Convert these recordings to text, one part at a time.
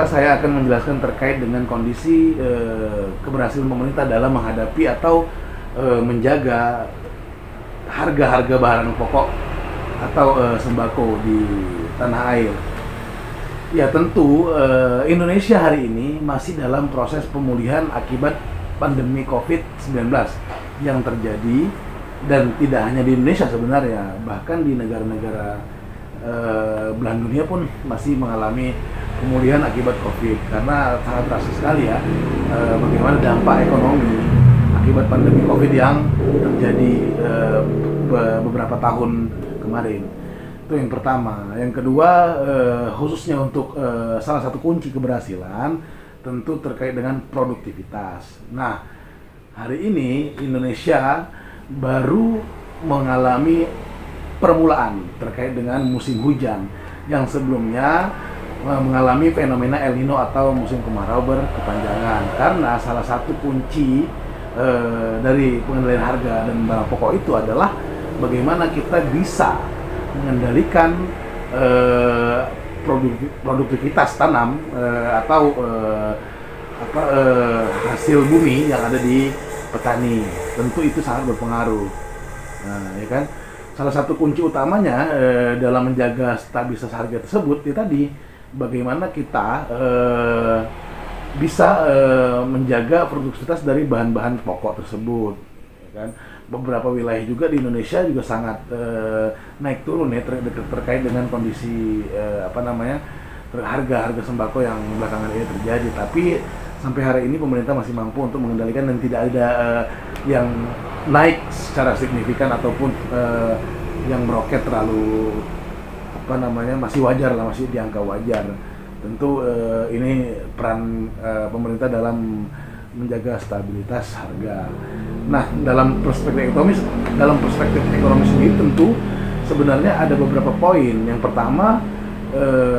Saya akan menjelaskan terkait dengan kondisi keberhasilan pemerintah dalam menghadapi atau menjaga harga-harga bahan pokok atau sembako di tanah air. Ya tentu Indonesia hari ini masih dalam proses pemulihan akibat pandemi COVID-19 yang terjadi, dan tidak hanya di Indonesia sebenarnya, bahkan di negara-negara belahan dunia pun masih mengalami pemulihan akibat COVID, karena sangat terasa sekali ya bagaimana dampak ekonomi akibat pandemi COVID yang terjadi beberapa tahun kemarin. Itu yang pertama. Yang kedua, khususnya untuk salah satu kunci keberhasilan tentu terkait dengan produktivitas. Nah, hari ini Indonesia baru mengalami permulaan terkait dengan musim hujan yang sebelumnya mengalami fenomena El Nino atau musim kemarau berkepanjangan, karena salah satu kunci dari pengendalian harga dan barang pokok itu adalah bagaimana kita bisa mengendalikan produktivitas tanam atau hasil bumi yang ada di petani. Tentu itu sangat berpengaruh. Nah, ya kan? Salah satu kunci utamanya dalam menjaga stabilitas harga tersebut ya tadi, bagaimana kita bisa menjaga produktivitas dari bahan-bahan pokok tersebut, ya kan? Beberapa wilayah juga di Indonesia juga sangat naik turun ya terkait dengan kondisi harga sembako yang belakangan ini terjadi. Tapi sampai hari ini pemerintah masih mampu untuk mengendalikan dan tidak ada yang naik secara signifikan ataupun yang meroket terlalu masih wajar lah, masih di angka wajar. Tentu ini peran pemerintah dalam menjaga stabilitas harga. Nah, dalam perspektif ekonomi sendiri tentu sebenarnya ada beberapa poin. Yang pertama,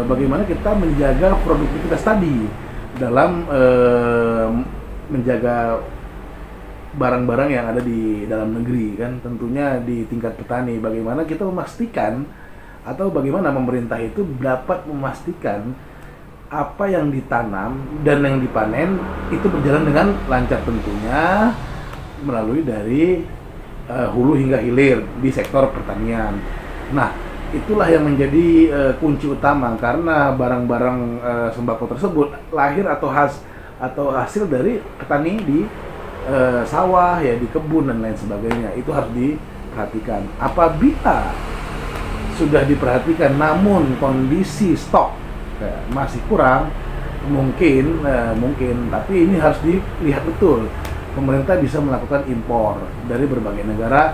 bagaimana kita menjaga produktivitas tadi dalam menjaga barang-barang yang ada di dalam negeri, kan tentunya di tingkat petani. Bagaimana kita memastikan atau bagaimana pemerintah itu dapat memastikan apa yang ditanam dan yang dipanen itu berjalan dengan lancar, tentunya melalui dari hulu hingga hilir di sektor pertanian. Nah, itulah yang menjadi kunci utama, karena barang-barang sembako tersebut lahir atau hasil dari petani di sawah ya, di kebun dan lain sebagainya. Itu harus diperhatikan. Apabila sudah diperhatikan namun kondisi stok masih kurang, mungkin tapi ini harus dilihat betul. Pemerintah bisa melakukan impor dari berbagai negara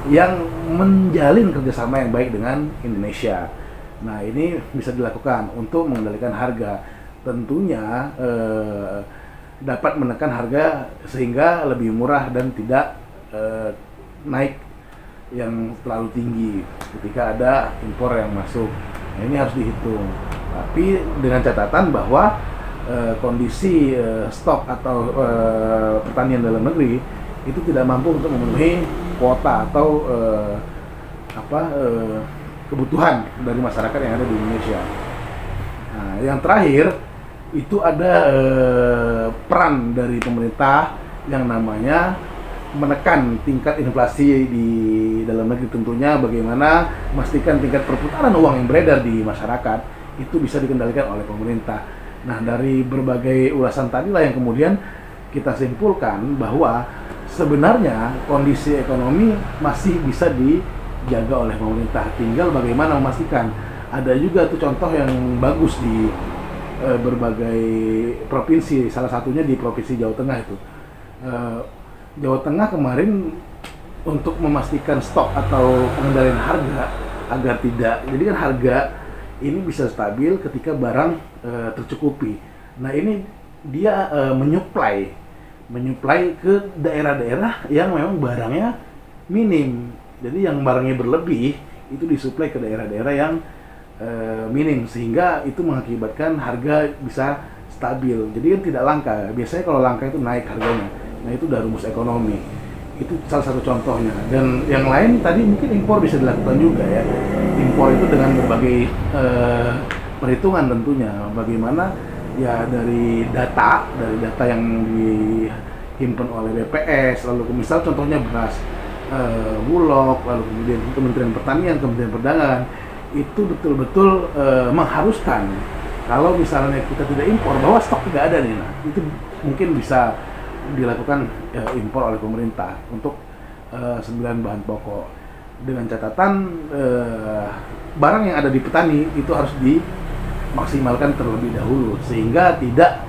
yang menjalin kerjasama yang baik dengan Indonesia. Nah, ini bisa dilakukan untuk mengendalikan harga. Tentunya dapat menekan harga sehingga lebih murah dan tidak naik yang terlalu tinggi ketika ada impor yang masuk. Nah, ini harus dihitung. Tapi dengan catatan bahwa kondisi stok atau pertanian dalam negeri itu tidak mampu untuk memenuhi kuota atau kebutuhan dari masyarakat yang ada di Indonesia. Nah, yang terakhir itu ada peran dari pemerintah yang namanya menekan tingkat inflasi di dalam negeri. Tentunya bagaimana memastikan tingkat perputaran uang yang beredar di masyarakat itu bisa dikendalikan oleh pemerintah. Nah, dari berbagai ulasan tadilah yang kemudian kita simpulkan bahwa sebenarnya kondisi ekonomi masih bisa dijaga oleh pemerintah. Tinggal bagaimana memastikan. Ada juga tuh contoh yang bagus di berbagai provinsi, salah satunya di Provinsi Jawa Tengah itu. Jawa Tengah kemarin untuk memastikan stok atau pengendalian harga agar tidak, jadi kan harga ini bisa stabil ketika barang tercukupi. Nah, ini dia menyuplai ke daerah-daerah yang memang barangnya minim. Jadi yang barangnya berlebih itu disuplai ke daerah-daerah yang minim, sehingga itu mengakibatkan harga bisa stabil. Jadi kan tidak langka. Biasanya kalau langka itu naik harganya. Nah, itu udah rumus ekonomi. Itu salah satu contohnya. Dan yang lain tadi mungkin impor bisa dilakukan juga ya. Impor itu dengan berbagai perhitungan tentunya. Bagaimana ya dari data yang dihimpun oleh BPS, lalu misal contohnya beras Bulog, lalu kemudian Kementerian Pertanian, Kementerian Perdagangan, itu betul-betul mengharuskan kalau misalnya kita tidak impor bahwa stok tidak ada nih, nah itu mungkin bisa dilakukan impor oleh pemerintah untuk 9 bahan pokok, dengan catatan barang yang ada di petani itu harus dimaksimalkan terlebih dahulu sehingga tidak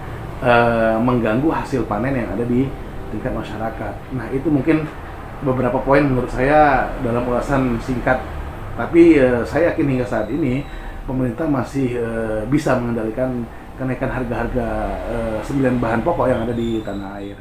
mengganggu hasil panen yang ada di tingkat masyarakat. Nah itu mungkin beberapa poin menurut saya dalam ulasan singkat, tapi saya yakin hingga saat ini pemerintah masih bisa mengendalikan kenaikan harga-harga 9 bahan pokok yang ada di tanah air.